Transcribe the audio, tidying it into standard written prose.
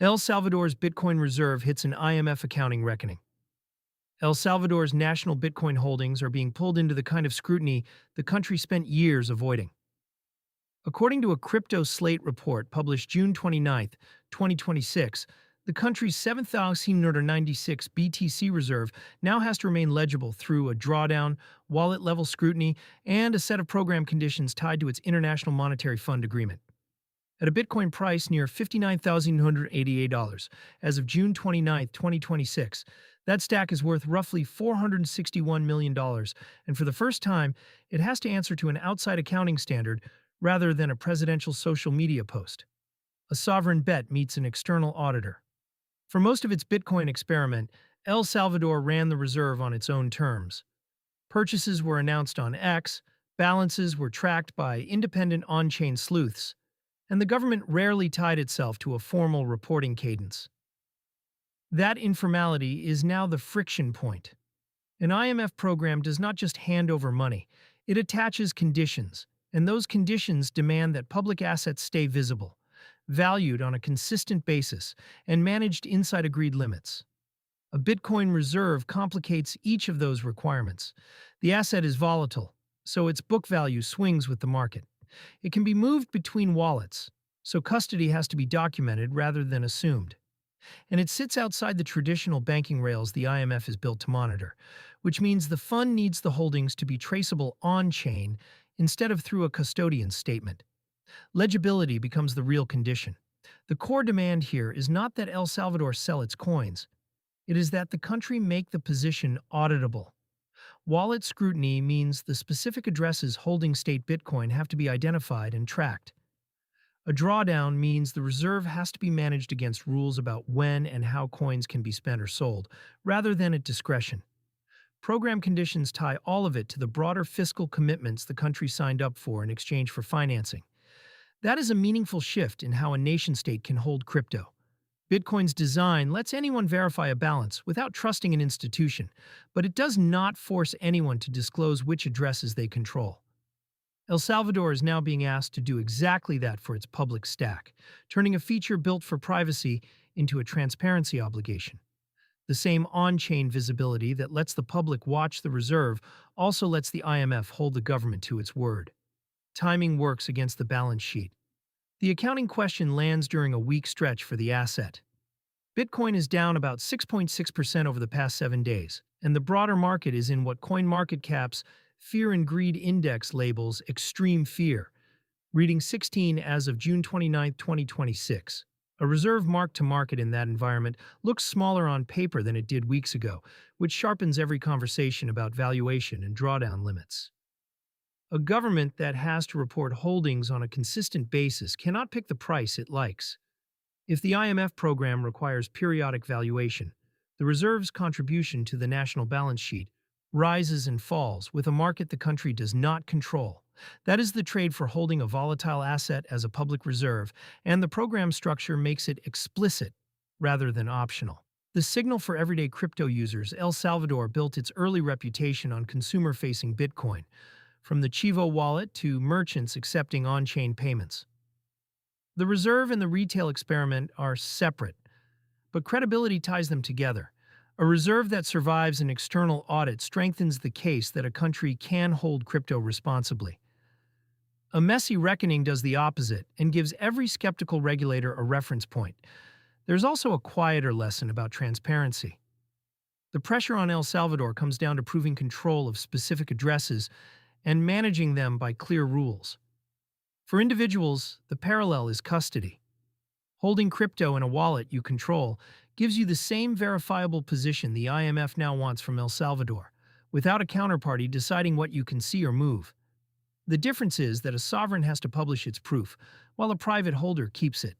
El Salvador's Bitcoin reserve hits an IMF accounting reckoning. El Salvador's national Bitcoin holdings are being pulled into the kind of scrutiny the country spent years avoiding. According to a crypto slate report published June 29, 2026, the country's 7,996 BTC reserve now has to remain legible through a drawdown, wallet-level scrutiny, and a set of program conditions tied to its International Monetary Fund agreement. At a Bitcoin price near $59,988 as of June 29, 2026, that stack is worth roughly $461 million, and for the first time, it has to answer to an outside accounting standard rather than a presidential social media post. A sovereign bet meets an external auditor. For most of its Bitcoin experiment, El Salvador ran the reserve on its own terms. Purchases were announced on X, balances were tracked by independent on-chain sleuths, and the government rarely tied itself to a formal reporting cadence. That informality is now the friction point. An IMF program does not just hand over money, it attaches conditions, and those conditions demand that public assets stay visible, valued on a consistent basis, and managed inside agreed limits. A Bitcoin reserve complicates each of those requirements. The asset is volatile, so its book value swings with the market. It can be moved between wallets, so custody has to be documented rather than assumed. And it sits outside the traditional banking rails the IMF is built to monitor, which means the fund needs the holdings to be traceable on-chain instead of through a custodian's statement. Legibility becomes the real condition. The core demand here is not that El Salvador sell its coins. It is that the country make the position auditable. Wallet scrutiny means the specific addresses holding state Bitcoin have to be identified and tracked. A drawdown means the reserve has to be managed against rules about when and how coins can be spent or sold, rather than at discretion. Program conditions tie all of it to the broader fiscal commitments the country signed up for in exchange for financing. That is a meaningful shift in how a nation-state can hold crypto. Bitcoin's design lets anyone verify a balance without trusting an institution, but it does not force anyone to disclose which addresses they control. El Salvador is now being asked to do exactly that for its public stack, turning a feature built for privacy into a transparency obligation. The same on-chain visibility that lets the public watch the reserve also lets the IMF hold the government to its word. Timing works against the balance sheet. The accounting question lands during a weak stretch for the asset. Bitcoin is down about 6.6% over the past 7 days, and the broader market is in what CoinMarketCap's Fear and Greed Index labels extreme fear, reading 16 as of June 29, 2026. A reserve mark-to-market in that environment looks smaller on paper than it did weeks ago, which sharpens every conversation about valuation and drawdown limits. A government that has to report holdings on a consistent basis cannot pick the price it likes. If the IMF program requires periodic valuation, the reserve's contribution to the national balance sheet rises and falls with a market the country does not control. That is the trade for holding a volatile asset as a public reserve, and the program structure makes it explicit rather than optional. The signal for everyday crypto users, El Salvador built its early reputation on consumer-facing Bitcoin, from the Chivo wallet to merchants accepting on-chain payments. The reserve and the retail experiment are separate, but credibility ties them together. A reserve that survives an external audit strengthens the case that a country can hold crypto responsibly. A messy reckoning does the opposite and gives every skeptical regulator a reference point. There's also a quieter lesson about transparency. The pressure on El Salvador comes down to proving control of specific addresses and managing them by clear rules. For individuals, the parallel is custody. Holding crypto in a wallet you control gives you the same verifiable position the IMF now wants from El Salvador, without a counterparty deciding what you can see or move. The difference is that a sovereign has to publish its proof, while a private holder keeps it.